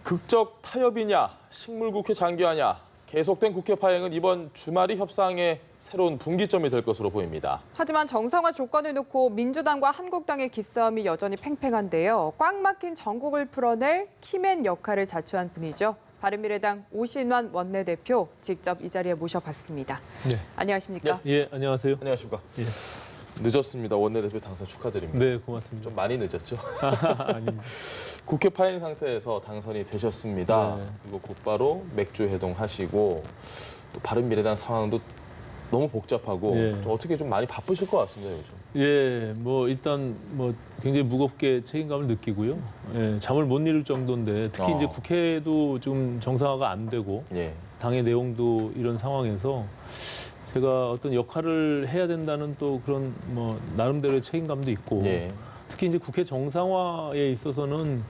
극적 타협이냐, 식물국회 장기화냐, 계속된 국회 파행은 이번 주말이 협상의 새로운 분기점이 될 것으로 보입니다. 하지만 정상화 조건을 놓고 민주당과 한국당의 기싸움이 여전히 팽팽한데요. 꽉 막힌 정국을 풀어낼 키맨 역할을 자처한 분이죠. 바른미래당 오신환 원내대표 직접 이 자리에 모셔봤습니다. 네. 안녕하십니까? 예, 안녕하세요. 안녕하십니까. 예. 늦었습니다. 원내대표 당선 축하드립니다. 네, 고맙습니다. 좀 많이 늦었죠. 아닙니다. 국회 파행 상태에서 당선이 되셨습니다. 네. 그리고 곧바로 맥주 해동하시고 또 바른미래당 상황도 너무 복잡하고 예. 좀 어떻게 좀 많이 바쁘실 것 같습니다, 요즘. 예, 일단 굉장히 무겁게 책임감을 느끼고요. 예, 잠을 못 이룰 정도인데 특히 이제 국회도 좀 정상화가 안 되고 예. 당의 내용도 이런 상황에서 제가 어떤 역할을 해야 된다는 또 그런 나름대로의 책임감도 있고 예. 특히 이제 국회 정상화에 있어서는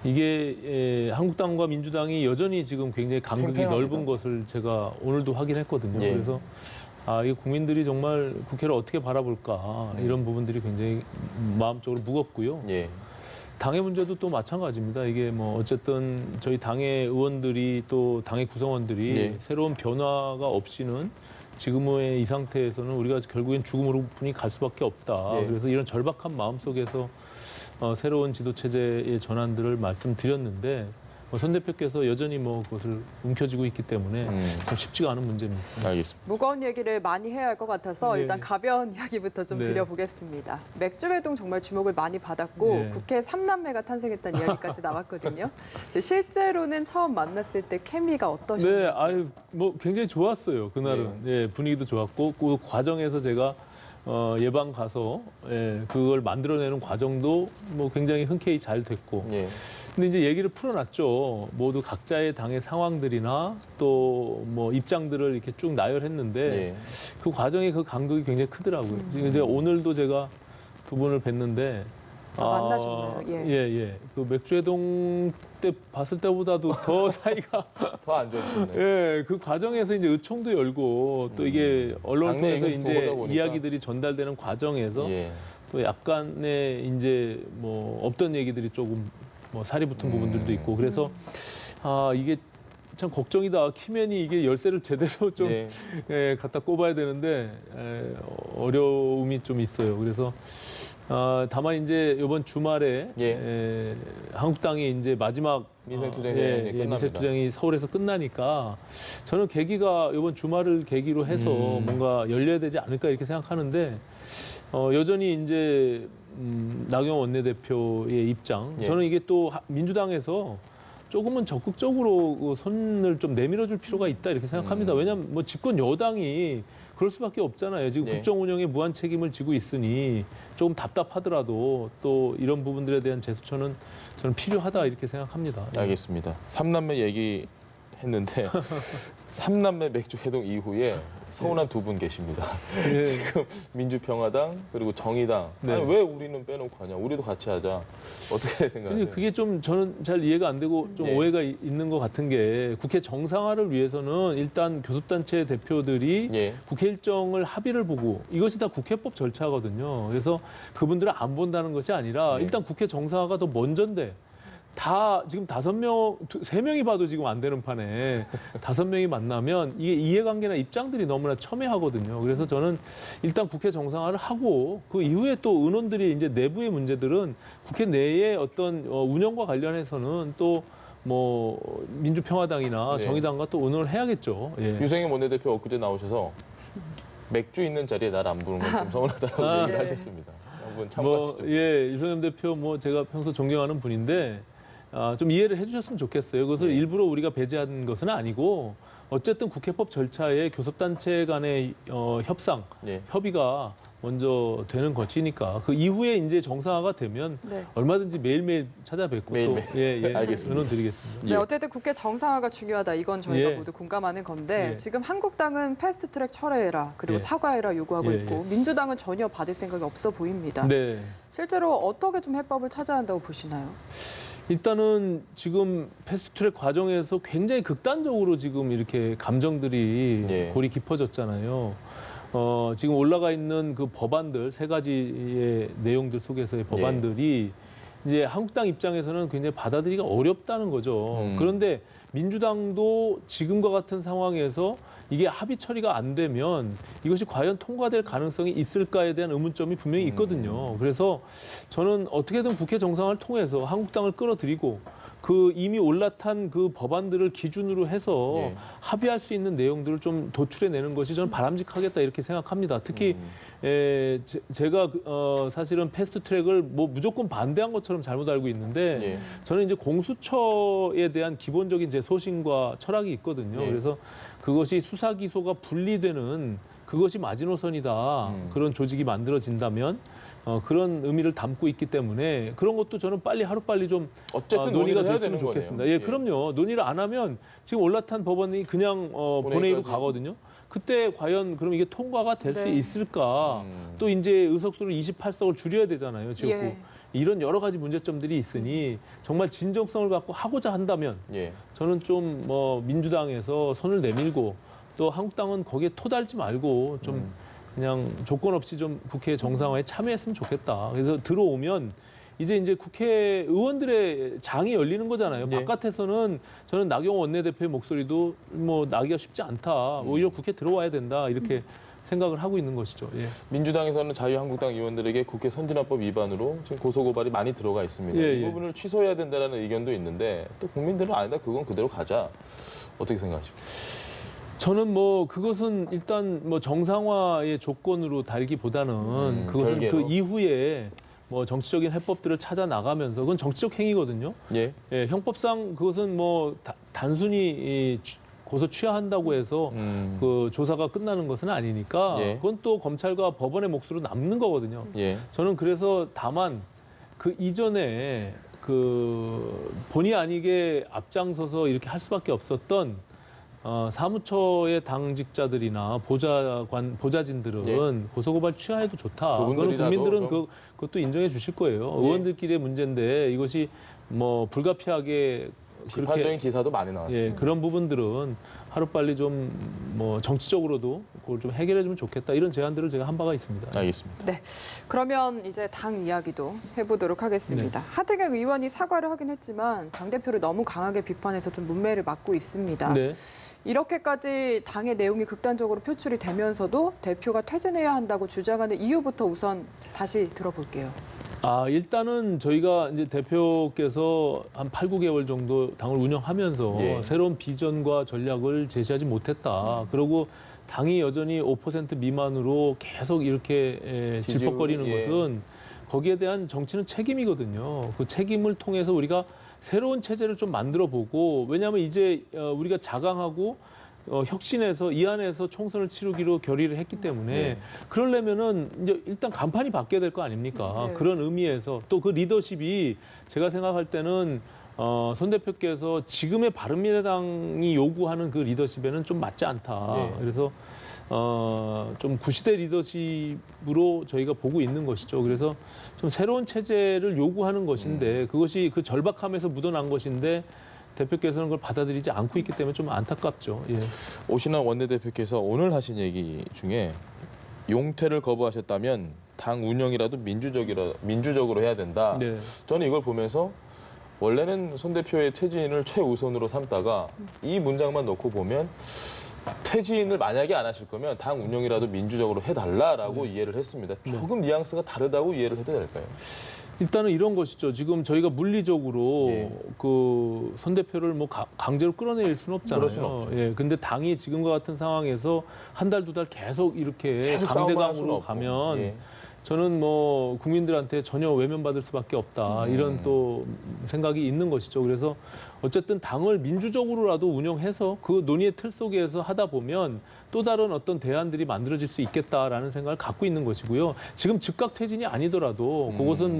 이게 한국당과 민주당이 여전히 지금 굉장히 간극이 팽팽합니다. 넓은 것을 제가 오늘도 확인했거든요. 예. 그래서 이게 국민들이 정말 국회를 어떻게 바라볼까 이런 부분들이 굉장히 마음적으로 무겁고요. 예. 당의 문제도 또 마찬가지입니다. 이게 어쨌든 저희 당의 의원들이 또 당의 구성원들이 예. 새로운 변화가 없이는 지금의 이 상태에서는 우리가 결국엔 죽음으로 분이 갈 수밖에 없다. 예. 그래서 이런 절박한 마음 속에서 새로운 지도 체제의 전환들을 말씀드렸는데 손 대표께서 여전히 그것을 움켜쥐고 있기 때문에 참 쉽지가 않은 문제입니다. 알겠습니다. 무거운 얘기를 많이 해야 할 것 같아서 네. 일단 가벼운 이야기부터 좀 네. 드려보겠습니다. 맥주 회동 정말 주목을 많이 받았고 네. 국회 3남매가 탄생했다는 이야기까지 나왔거든요. 근데 실제로는 처음 만났을 때 케미가 어떠셨는지. 네, 굉장히 좋았어요. 그날은 예, 분위기도 좋았고 그 과정에서 제가 예방 가서 그걸 만들어내는 과정도 굉장히 흔쾌히 잘 됐고. 예. 근데 이제 얘기를 풀어놨죠. 모두 각자의 당의 상황들이나 또 입장들을 이렇게 쭉 나열했는데 예. 그 과정에 그 간극이 굉장히 크더라고요. 지금 이제 오늘도 제가 두 분을 뵀는데 만나셨나요? 예. 그 맥주회동 때 봤을 때보다도 더 사이가 더 안 좋으셨네요. 예, 그 과정에서 이제 의총도 열고 또 이게 언론을 당내 통해서 얘기는 이제 보다 보니까. 이야기들이 전달되는 과정에서 예. 또 약간의 이제 없던 얘기들이 조금 살이 붙은 부분들도 있고 그래서 이게 참 걱정이다. 키맨이 이게 열쇠를 제대로 좀 예. 갖다 꼽아야 되는데 어려움이 좀 있어요. 그래서 다만 이제 이번 주말에 한국당이 이제 마지막 민생투쟁이 끝납니다. 민생투쟁이 서울에서 끝나니까 저는 계기가 이번 주말을 계기로 해서 뭔가 열려야 되지 않을까 이렇게 생각하는데 여전히 이제 나경원 원내대표의 입장 저는 이게 또 민주당에서 조금은 적극적으로 그 손을 좀 내밀어줄 필요가 있다 이렇게 생각합니다. 왜냐하면 집권 여당이 그럴 수밖에 없잖아요. 지금 국정 운영에 무한 책임을 지고 있으니 조금 답답하더라도 또 이런 부분들에 대한 제스처는 저는 필요하다 이렇게 생각합니다. 알겠습니다. 3남매 얘기했는데 3남매 맥주 해동 이후에 서운한 두 분 계십니다. 예. 지금 민주평화당 그리고 정의당. 네. 아니, 왜 우리는 빼놓고 하냐? 우리도 같이 하자. 어떻게 생각하세요? 근데 그게 좀 저는 잘 이해가 안 되고 좀 오해가 있는 것 같은 게 국회 정상화를 위해서는 일단 교섭단체 대표들이 국회 일정을 합의를 보고 이것이 다 국회법 절차거든요. 그래서 그분들은 안 본다는 것이 아니라 일단 국회 정상화가 더 먼저인데 다 지금 3명이 봐도 지금 안 되는 판에 5명이 만나면 이게 이해관계나 입장들이 너무나 첨예하거든요. 그래서 저는 일단 국회 정상화를 하고 그 이후에 또 의원들이 이제 내부의 문제들은 국회 내의 어떤 운영과 관련해서는 또 민주평화당이나 정의당과 또 의논을 해야겠죠. 예. 유승민 원내대표 엊그제 나오셔서 맥주 있는 자리에 나를 안 부르는 건 좀 서운하다고 얘기를 하셨습니다. 한번 참고하시죠. 이성엽 대표 제가 평소 존경하는 분인데 좀 이해를 해주셨으면 좋겠어요. 그것을 일부러 우리가 배제한 것은 아니고 어쨌든 국회법 절차에 교섭단체 간의 협상, 협의가 먼저 되는 것이니까 그 이후에 이제 정상화가 되면 얼마든지 매일매일 찾아뵙고 매일매일. 알겠습니다. 의논 드리겠습니다. 네, 어쨌든 국회 정상화가 중요하다. 이건 저희가 모두 공감하는 건데 지금 한국당은 패스트트랙 철회해라 그리고 사과해라 요구하고 있고 민주당은 전혀 받을 생각이 없어 보입니다. 네. 실제로 어떻게 좀 해법을 찾아야 한다고 보시나요? 일단은 지금 패스트트랙 과정에서 굉장히 극단적으로 지금 이렇게 감정들이 골이 깊어졌잖아요. 지금 올라가 있는 그 법안들 3가지의 내용들 속에서의 법안들이 이제 한국당 입장에서는 굉장히 받아들이기가 어렵다는 거죠. 그런데 민주당도 지금과 같은 상황에서 이게 합의 처리가 안 되면 이것이 과연 통과될 가능성이 있을까에 대한 의문점이 분명히 있거든요. 그래서 저는 어떻게든 국회 정상화를 통해서 한국당을 끌어들이고 그 이미 올라탄 그 법안들을 기준으로 해서 예. 합의할 수 있는 내용들을 좀 도출해내는 것이 저는 바람직하겠다 이렇게 생각합니다. 특히 제가 사실은 패스트트랙을 뭐 무조건 반대한 것처럼 잘못 알고 있는데 예. 저는 이제 공수처에 대한 기본적인 제 소신과 철학이 있거든요. 예. 그래서 그것이 수사 기소가 분리되는 그것이 마지노선이다. 그런 조직이 만들어진다면 그런 의미를 담고 있기 때문에 그런 것도 저는 빨리 하루빨리 좀 어쨌든 논의가 논의를 해야 됐으면 되는 좋겠습니다. 거네요. 예, 그럼요. 논의를 안 하면 지금 올라탄 법안이 그냥 본회의로 본회의까지. 가거든요. 그때 과연 그럼 이게 통과가 될 수 네. 있을까? 또 이제 의석수를 28석을 줄여야 되잖아요. 지역구. 예. 이런 여러 가지 문제점들이 있으니 정말 진정성을 갖고 하고자 한다면 예. 저는 좀 민주당에서 손을 내밀고 또 한국당은 거기에 토달지 말고 좀 그냥 조건 없이 좀 국회 정상화에 참여했으면 좋겠다. 그래서 들어오면 이제 국회의원들의 장이 열리는 거잖아요. 네. 바깥에서는 저는 나경원 원내대표의 목소리도 뭐 나기가 쉽지 않다. 오히려 국회 들어와야 된다. 이렇게 생각을 하고 있는 것이죠. 예. 민주당에서는 자유한국당 의원들에게 국회 선진화법 위반으로 지금 고소고발이 많이 들어가 있습니다. 예, 이 예. 부분을 취소해야 된다는 의견도 있는데 또 국민들은 아니다. 그건 그대로 가자. 어떻게 생각하십니까? 저는 그것은 일단 정상화의 조건으로 달기보다는 그것은 별개로? 그 이후에 정치적인 해법들을 찾아 나가면서 그건 정치적 행위거든요. 예. 예, 형법상 그것은 단순히 고소 취하한다고 해서 그 조사가 끝나는 것은 아니니까 예. 그건 또 검찰과 법원의 몫으로 남는 거거든요. 예. 저는 그래서 다만 그 이전에 그 본의 아니게 앞장서서 이렇게 할 수밖에 없었던 사무처의 당직자들이나 보좌진들은 고소고발 취하해도 좋다. 그거는 그분들이라도 국민들은 좀- 그것도 인정해 주실 거예요. 예. 의원들끼리의 문제인데 이것이 불가피하게 비판적인 기사도 많이 나왔습니다. 예, 그런 부분들은 하루빨리 좀 정치적으로도 그걸 좀 해결해 주면 좋겠다. 이런 제안들을 제가 한 바가 있습니다. 알겠습니다. 네. 그러면 이제 당 이야기도 해보도록 하겠습니다. 하태경 의원이 사과를 하긴 했지만 당대표를 너무 강하게 비판해서 좀 문매를 맞고 있습니다. 네. 이렇게까지 당의 내용이 극단적으로 표출이 되면서도 대표가 퇴진해야 한다고 주장하는 이유부터 우선 다시 들어볼게요. 일단은 저희가 이제 대표께서 한 8, 9개월 정도 당을 운영하면서 예. 새로운 비전과 전략을 제시하지 못했다. 그리고 당이 여전히 5% 미만으로 계속 이렇게 질퍽거리는 예. 것은 거기에 대한 정치는 책임이거든요. 그 책임을 통해서 우리가 새로운 체제를 좀 만들어 보고, 왜냐하면 이제 우리가 자강하고 혁신해서 이 안에서 총선을 치르기로 결의를 했기 때문에 네. 그러려면은 이제 일단 간판이 바뀌어야 될 거 아닙니까? 네. 그런 의미에서 또 그 리더십이 제가 생각할 때는 손 대표께서 지금의 바른미래당이 요구하는 그 리더십에는 좀 맞지 않다. 네. 그래서 좀 구시대 리더십으로 저희가 보고 있는 것이죠. 그래서 좀 새로운 체제를 요구하는 것인데 그것이 그 절박함에서 묻어난 것인데 대표께서는 그걸 받아들이지 않고 있기 때문에 좀 안타깝죠. 예. 오신환 원내대표께서 오늘 하신 얘기 중에 용퇴를 거부하셨다면 당 운영이라도 민주적으로 해야 된다. 네. 저는 이걸 보면서 원래는 손 대표의 퇴진을 최우선으로 삼다가 이 문장만 놓고 보면 퇴진을 만약에 안 하실 거면 당 운영이라도 민주적으로 해달라라고 이해를 했습니다. 조금 뉘앙스가 다르다고 이해를 해도 될까요? 일단은 이런 것이죠. 지금 저희가 물리적으로 예. 그 손 대표를 강제로 끌어내릴 수는 없잖아요. 그럴 수는 없죠. 예. 근데 당이 지금과 같은 상황에서 한 달, 두 달 계속 이렇게 계속 싸움만 할 수는 강대강으로 없고. 가면 예. 저는 국민들한테 전혀 외면받을 수밖에 없다. 이런 또 생각이 있는 것이죠. 그래서 어쨌든 당을 민주적으로라도 운영해서 그 논의의 틀 속에서 하다 보면 또 다른 어떤 대안들이 만들어질 수 있겠다라는 생각을 갖고 있는 것이고요. 지금 즉각 퇴진이 아니더라도 그것은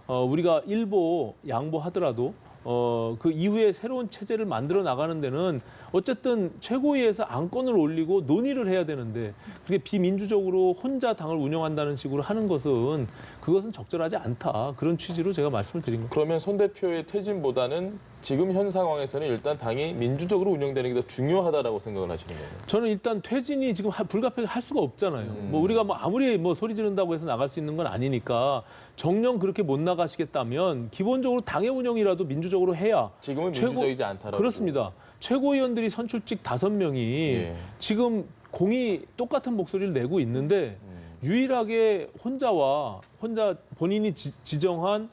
우리가 일보 양보하더라도 그 이후에 새로운 체제를 만들어 나가는 데는 어쨌든 최고위에서 안건을 올리고 논의를 해야 되는데 그렇게 비민주적으로 혼자 당을 운영한다는 식으로 하는 것은 그것은 적절하지 않다. 그런 취지로 제가 말씀을 드린 겁니다. 그러면 손 대표의 퇴진보다는 지금 현 상황에서는 일단 당이 민주적으로 운영되는 게 더 중요하다라고 생각을 하시는 거예요. 저는 일단 퇴진이 지금 불가피하게 할 수가 없잖아요. 우리가 아무리 소리 지른다고 해서 나갈 수 있는 건 아니니까 정령 그렇게 못 나가시겠다면 기본적으로 당의 운영이라도 민주적으로 해야 지금은 민주적이지 않다라고. 그렇습니다. 최고위원들이 선출직 5명이 예. 지금 공이 똑같은 목소리를 내고 있는데 유일하게 혼자 본인이 지정한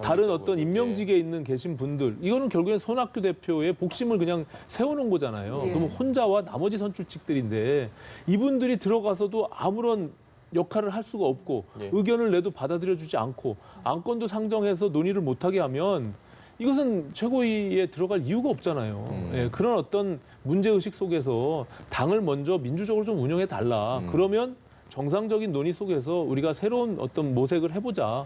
다른 어떤 임명직에 있는 계신 분들, 이거는 결국엔 손학규 대표의 복심을 그냥 세워놓은 거잖아요. 예. 그럼 혼자와 나머지 선출직들인데 이분들이 들어가서도 아무런 역할을 할 수가 없고 예. 의견을 내도 받아들여주지 않고 안건도 상정해서 논의를 못하게 하면 이것은 최고위에 들어갈 이유가 없잖아요. 예, 그런 어떤 문제의식 속에서 당을 먼저 민주적으로 좀 운영해 달라. 그러면 정상적인 논의 속에서 우리가 새로운 어떤 모색을 해보자.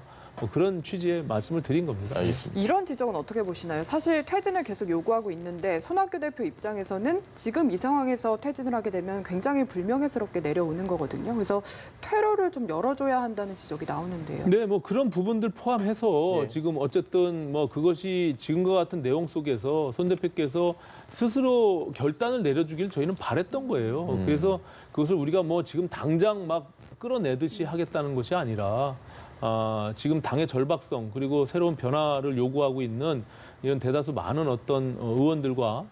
그런 취지의 말씀을 드린 겁니다. 알겠습니다. 이런 지적은 어떻게 보시나요? 사실 퇴진을 계속 요구하고 있는데 손학규 대표 입장에서는 지금 이 상황에서 퇴진을 하게 되면 굉장히 불명예스럽게 내려오는 거거든요. 그래서 퇴로를 좀 열어줘야 한다는 지적이 나오는데요. 네, 뭐 그런 부분들 포함해서 예. 지금 어쨌든 뭐 그것이 지금과 같은 내용 속에서 손 대표께서 스스로 결단을 내려주길 저희는 바랬던 거예요. 그래서 그것을 우리가 뭐 지금 당장 막 끌어내듯이 하겠다는 것이 아니라 지금 당의 절박성 그리고 새로운 변화를 요구하고 있는 이런 대다수 많은 어떤 의원들과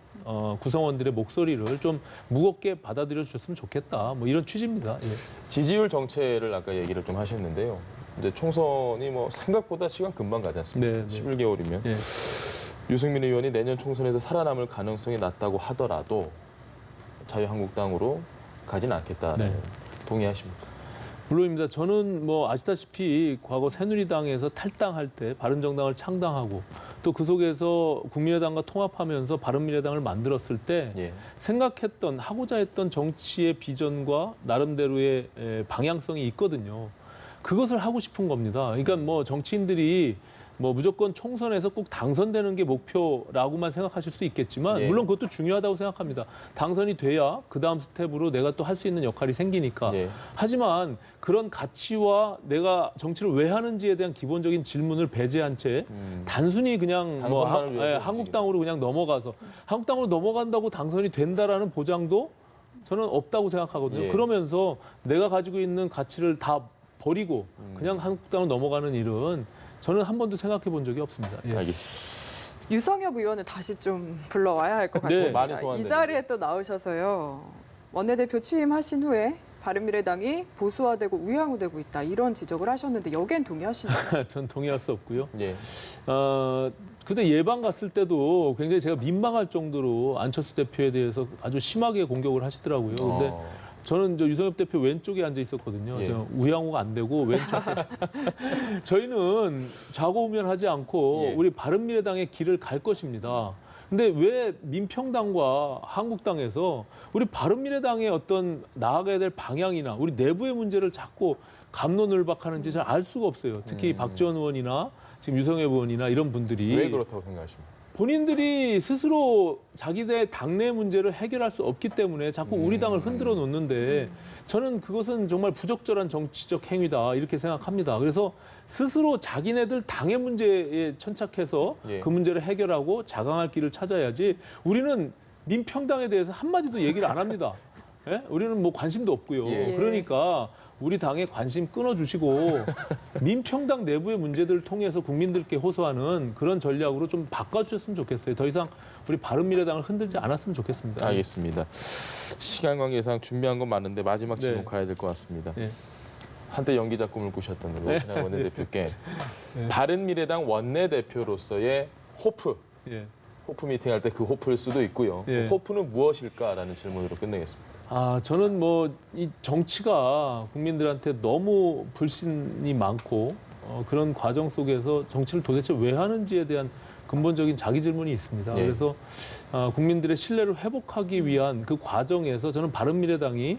구성원들의 목소리를 좀 무겁게 받아들여 주셨으면 좋겠다. 뭐 이런 취지입니다. 예. 지지율 정체를 아까 얘기를 좀 하셨는데요. 이제 총선이 뭐 생각보다 시간 금방 가지 않습니까? 네, 네. 11개월이면. 예. 유승민 의원이 내년 총선에서 살아남을 가능성이 낮다고 하더라도 자유한국당으로 가진 않겠다. 네. 동의하십니까? 물론입니다. 저는 뭐 아시다시피 과거 새누리당에서 탈당할 때 바른정당을 창당하고 또 그 속에서 국민의당과 통합하면서 바른미래당을 만들었을 때 예. 생각했던 하고자 했던 정치의 비전과 나름대로의 방향성이 있거든요. 그것을 하고 싶은 겁니다. 그러니까 뭐 정치인들이 뭐 무조건 총선에서 꼭 당선되는 게 목표라고만 생각하실 수 있겠지만 예. 물론 그것도 중요하다고 생각합니다. 당선이 돼야 그 다음 스텝으로 내가 또 할 수 있는 역할이 생기니까. 예. 하지만 그런 가치와 내가 정치를 왜 하는지에 대한 기본적인 질문을 배제한 채 단순히 그냥 뭐 당선만을 위해서 한국당으로 그냥 넘어가서 한국당으로 넘어간다고 당선이 된다라는 보장도 저는 없다고 생각하거든요. 예. 그러면서 내가 가지고 있는 가치를 다 버리고 그냥 한국당으로 넘어가는 일은 저는 한 번도 생각해 본 적이 없습니다. 예. 알겠습니다. 유성엽 의원을 다시 좀 불러와야 할 것 네. 같습니다. 많이 소환되는데. 이 자리에 또 나오셔서요. 원내대표 취임하신 후에 바른미래당이 보수화되고 우양우되고 있다. 이런 지적을 하셨는데 여기엔 동의하시나요? 전 동의할 수 없고요. 예. 그때 예방 갔을 때도 굉장히 제가 민망할 정도로 안철수 대표에 대해서 아주 심하게 공격을 하시더라고요. 근데 저는 저 유성엽 대표 왼쪽에 앉아 있었거든요. 예. 제가 우양우가 안 되고 왼쪽에. 저희는 좌고우면하지 않고 예. 우리 바른미래당의 길을 갈 것입니다. 근데 왜 민평당과 한국당에서 우리 바른미래당의 어떤 나아가야 될 방향이나 우리 내부의 문제를 자꾸 갑론을박하는지 잘 알 수가 없어요. 특히 박지원 의원이나 지금 유성엽 의원이나 이런 분들이 왜 그렇다고 생각하십니까? 본인들이 스스로 자기네 당내 문제를 해결할 수 없기 때문에 자꾸 우리 당을 흔들어 놓는데 저는 그것은 정말 부적절한 정치적 행위다 이렇게 생각합니다. 그래서 스스로 자기네들 당의 문제에 천착해서 예. 그 문제를 해결하고 자강할 길을 찾아야지 우리는 민평당에 대해서 한마디도 얘기를 안 합니다. 예? 우리는 뭐 관심도 없고요. 예. 그러니까 우리 당에 관심 끊어주시고 민평당 내부의 문제들을 통해서 국민들께 호소하는 그런 전략으로 좀 바꿔주셨으면 좋겠어요. 더 이상 우리 바른미래당을 흔들지 않았으면 좋겠습니다. 알겠습니다. 시간 관계상 준비한 건 많은데 마지막 질문 네. 가야 될 것 같습니다. 네. 한때 연기자 꿈을 꾸셨던 노신환 원내대표께 네. 바른미래당 원내대표로서의 호프, 예. 호프 미팅할 때 그 호프일 수도 있고요. 예. 호프는 무엇일까라는 질문으로 끝내겠습니다. 저는 뭐 이 정치가 국민들한테 너무 불신이 많고 그런 과정 속에서 정치를 도대체 왜 하는지에 대한 근본적인 자기 질문이 있습니다. 예. 그래서 국민들의 신뢰를 회복하기 위한 그 과정에서 저는 바른미래당이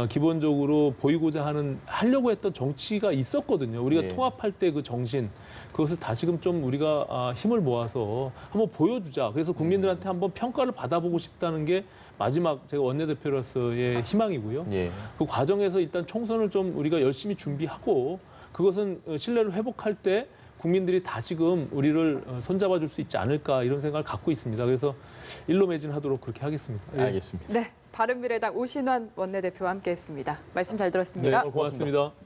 기본적으로 보이고자 하려고 했던 정치가 있었거든요. 우리가 예. 통합할 때 그 정신, 그것을 다시금 좀 우리가 힘을 모아서 한번 보여주자. 그래서 국민들한테 한번 평가를 받아보고 싶다는 게 마지막 제가 원내대표로서의 희망이고요. 예. 그 과정에서 일단 총선을 좀 우리가 열심히 준비하고 그것은 신뢰를 회복할 때 국민들이 다시금 우리를 손잡아 줄 수 있지 않을까 이런 생각을 갖고 있습니다. 그래서 일로 매진하도록 그렇게 하겠습니다. 예. 알겠습니다. 네, 바른미래당 오신환 원내대표와 함께했습니다. 말씀 잘 네, 들었습니다. 고맙습니다. 고맙습니다.